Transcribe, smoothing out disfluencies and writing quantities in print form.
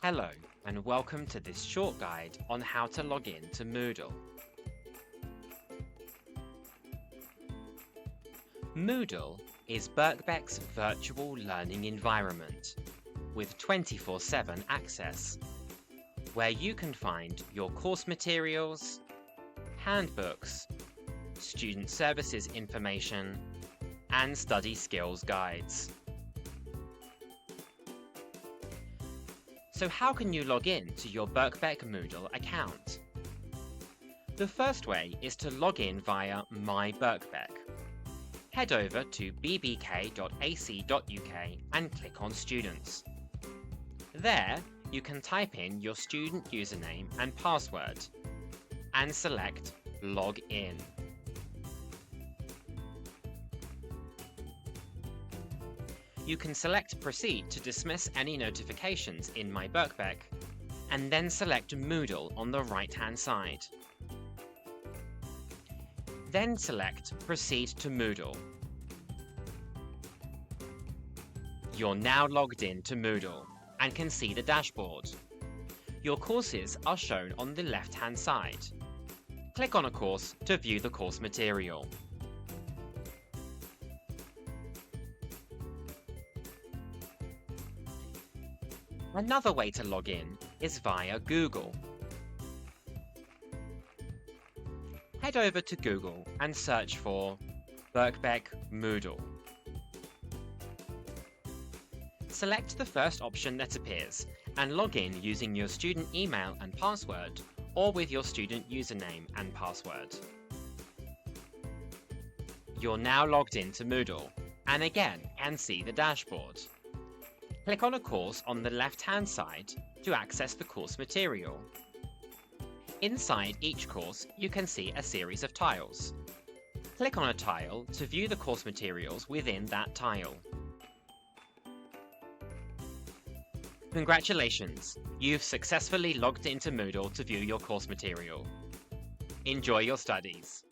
Hello and welcome to this short guide on how to log in to Moodle. Moodle is Birkbeck's virtual learning environment with 24/7 access, where you can find your course materials, handbooks, student services information, and study skills guides. So how can you log in to your Birkbeck Moodle account? The first way is to log in via My Birkbeck. Head over to bbk.ac.uk and click on Students. There, you can type in your student username and password and select Log In. You can select Proceed to dismiss any notifications in My Birkbeck, and then select Moodle on the right-hand side. Then select Proceed to Moodle. You're now logged in to Moodle and can see the dashboard. Your courses are shown on the left-hand side. Click on a course to view the course material. Another way to log in is via Google. Head over to Google and search for Birkbeck Moodle. Select the first option that appears and log in using your student email and password or with your student username and password. You're now logged into Moodle and again can see the dashboard. Click on a course on the left-hand side to access the course material. Inside each course, you can see a series of tiles. Click on a tile to view the course materials within that tile. Congratulations! You've successfully logged into Moodle to view your course material. Enjoy your studies!